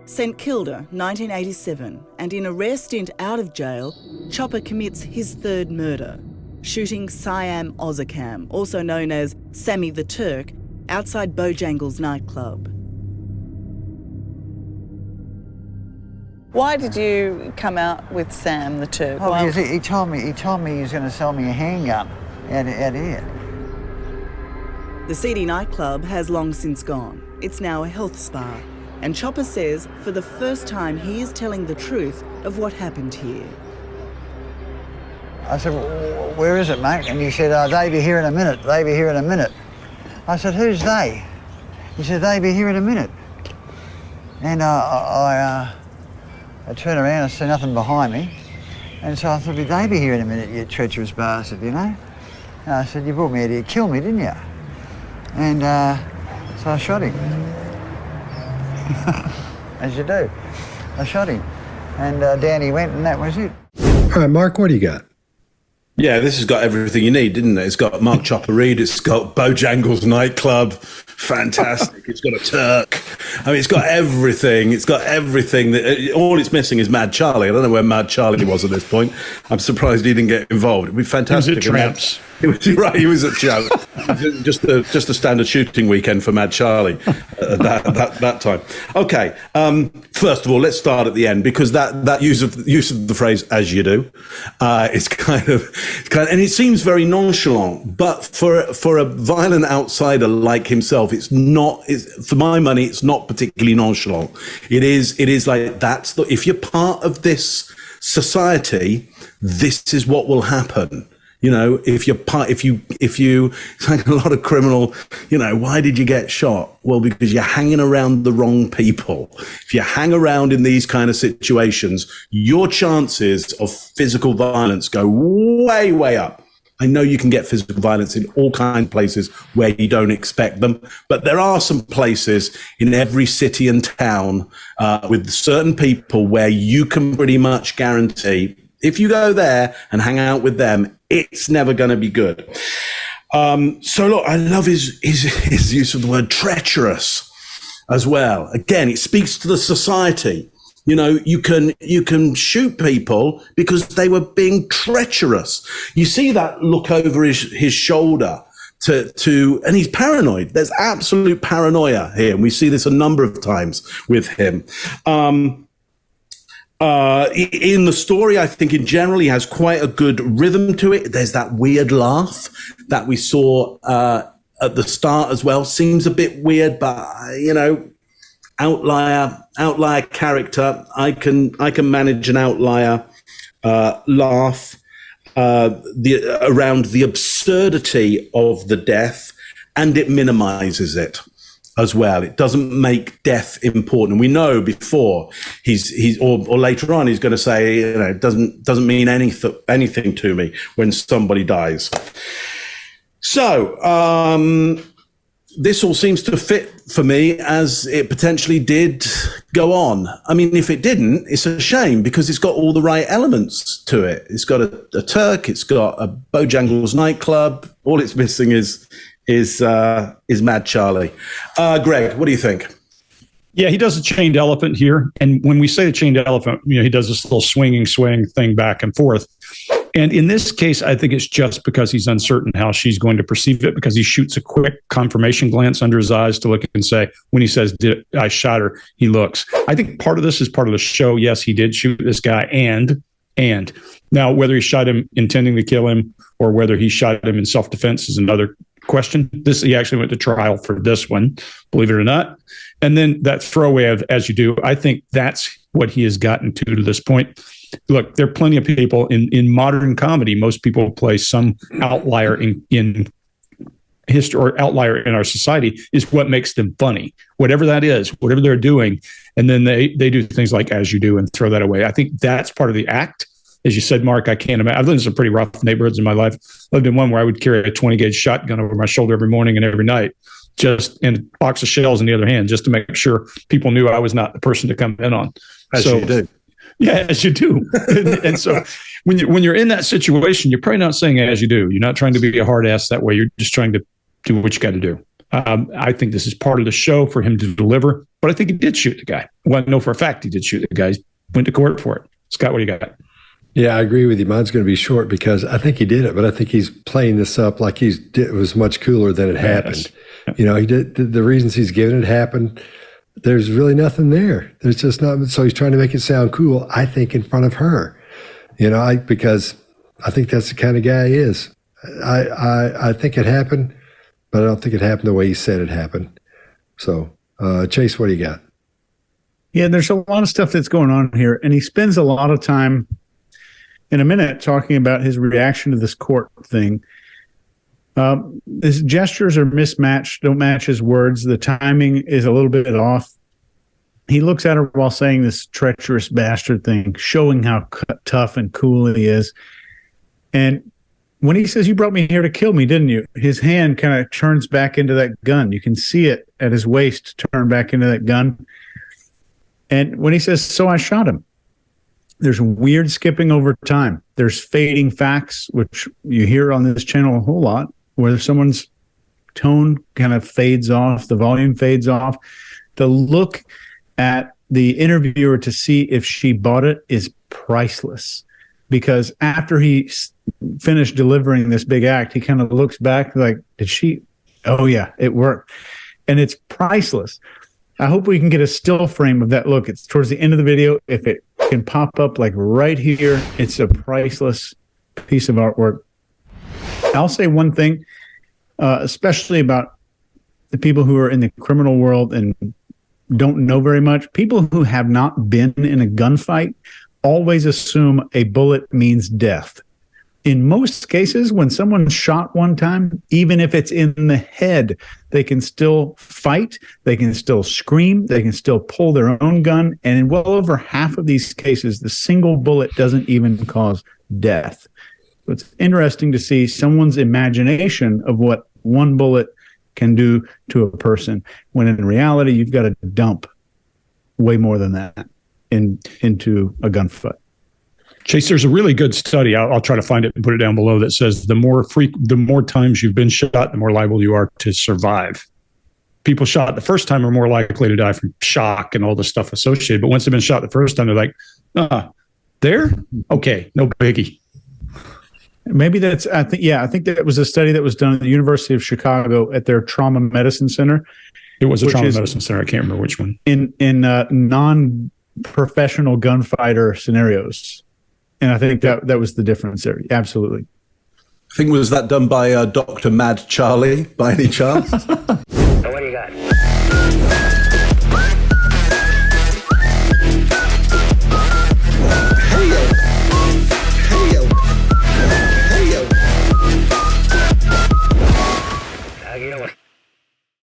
St Kilda, 1987, and in a rare stint out of jail, Chopper commits his third murder, shooting Siam Ozakam, also known as Sammy the Turk, outside Bojangles nightclub. Why did you come out with Sam the Turk? Oh, because he told me he was going to sell me a handgun out here. The seedy nightclub has long since gone. It's now a health spa. And Chopper says for the first time he is telling the truth of what happened here. I said, well, where is it, mate? And he said, they'll be here in a minute, they'll be here in a minute. I said, who's they? He said, they'll be here in a minute. And I turned around and see nothing behind me. And so I thought, they'll be here in a minute, you treacherous bastard, you know? And I said, you brought me out here to kill me, didn't you? And so I shot him. As you do. I shot him. And down he went, and that was it. All right, Mark, what do you got? Yeah, this has got everything you need, didn't it? It's got Mark Chopper Reid, it's got Bojangles nightclub, fantastic. It's got a Turk. I mean, it's got everything. It's got everything. All it's missing is Mad Charlie. I don't know where Mad Charlie was at this point. I'm surprised he didn't get involved. It'd be fantastic. He was at Tramps. Right, he was at Tramps. just a standard shooting weekend for Mad Charlie at that time. Okay, first of all, let's start at the end, because that use of the phrase "as you do" is kind of, and it seems very nonchalant. But for a violent outsider like himself, it's not. For my money, it's not particularly nonchalant. It is like if you're part of this society, this is what will happen. You know, if you, it's like a lot of criminal, you know, why did you get shot? Well, because you're hanging around the wrong people. If you hang around in these kind of situations, your chances of physical violence go way, way up. I know you can get physical violence in all kinds of places where you don't expect them, but there are some places in every city and town with certain people where you can pretty much guarantee if you go there and hang out with them, it's never going to be good. So look, I love his use of the word treacherous as well. Again, it speaks to the society. You know, you can shoot people because they were being treacherous. You see that look over his shoulder and he's paranoid. There's absolute paranoia here. And we see this a number of times with him. In the story, I think in general, he has quite a good rhythm to it. There's that weird laugh that we saw at the start as well. Seems a bit weird, but you know, outlier character. I can manage an outlier laugh around the absurdity of the death, and it minimizes it as well. It doesn't make death important. We know before or later on he's going to say, you know, it doesn't mean anything to me when somebody dies. So this all seems to fit for me as it potentially did go on. I mean, if it didn't, it's a shame because it's got all the right elements to it. It's got a Turk, it's got a Bojangles nightclub. All it's missing is Mad Charlie. Greg, what do you think? Yeah, he does a chained elephant here. And when we say the chained elephant, you know, he does this little swing thing back and forth. And in this case, I think it's just because he's uncertain how she's going to perceive it, because he shoots a quick confirmation glance under his eyes to look and say, when he says, I shot her, he looks. I think part of this is part of the show. Yes, he did shoot this guy. And now whether he shot him intending to kill him or whether he shot him in self-defense is another question. He actually went to trial for this one, believe it or not. And then that throwaway of "as you do," I think that's what he has gotten to this point. Look, there are plenty of people in modern comedy. Most people play some outlier in history or outlier in our society is what makes them funny, whatever that is, whatever they're doing. And then they do things like "as you do" and throw that away. I think that's part of the act. As you said, Mark, I can't imagine. I've lived in some pretty rough neighborhoods in my life. I lived in one where I would carry a 20-gauge shotgun over my shoulder every morning and every night, and a box of shells in the other hand, just to make sure people knew I was not the person to come in on. As you do. Yeah, as you do. And so when you're in that situation, you're probably not saying "as you do." You're not trying to be a hard ass that way. You're just trying to do what you got to do. I think this is part of the show for him to deliver. But I think he did shoot the guy. Well, I know for a fact he did shoot the guy. He went to court for it. Scott, what do you got? Yeah, I agree with you. Mine's going to be short because I think he did it, but I think he's playing this up like it was much cooler than it happened. Yes. You know, he did the reasons he's given it happened. There's really nothing there. There's just not. So he's trying to make it sound cool, I think, in front of her. You know, because I think that's the kind of guy he is. I think it happened, but I don't think it happened the way he said it happened. So, Chase, what do you got? Yeah, there's a lot of stuff that's going on here, and he spends a lot of time in a minute talking about his reaction to this court thing. His gestures are mismatched, don't match his words. The timing is a little bit off. He looks at her while saying this treacherous bastard thing, showing how tough and cool he is. And when he says, "You brought me here to kill me, didn't you?" his hand kind of turns back into that gun. You can see it at his waist turn back into that gun. And when he says, "So I shot him," there's weird skipping over time. There's fading facts, which you hear on this channel a whole lot, where someone's tone kind of fades off, the volume fades off. The look at the interviewer to see if she bought it is priceless, because after he finished delivering this big act, he kind of looks back like, did she? Oh, yeah, it worked. And it's priceless. I hope we can get a still frame of that look. It's towards the end of the video. If it can pop up like right here, it's a priceless piece of artwork. I'll say one thing, especially about the people who are in the criminal world and don't know very much. People who have not been in a gunfight always assume a bullet means death. In most cases, when someone's shot one time, even if it's in the head, they can still fight, they can still scream, they can still pull their own gun. And in well over half of these cases, the single bullet doesn't even cause death. So it's interesting to see someone's imagination of what one bullet can do to a person, when in reality, you've got to dump way more than that into a gunfight. Chase, there's a really good study. I'll try to find it and put it down below that says the more times you've been shot, the more liable you are to survive. People shot the first time are more likely to die from shock and all the stuff associated. But once they've been shot the first time, they're like, there? Okay, no biggie. Maybe that's, I think that was a study that was done at the University of Chicago at their trauma medicine center. It was a trauma medicine center. I can't remember which one. In non-professional gunfighter scenarios. And I think that was the difference there. Absolutely. I think was that done by Dr. Mad Charlie by any chance? So what do you got?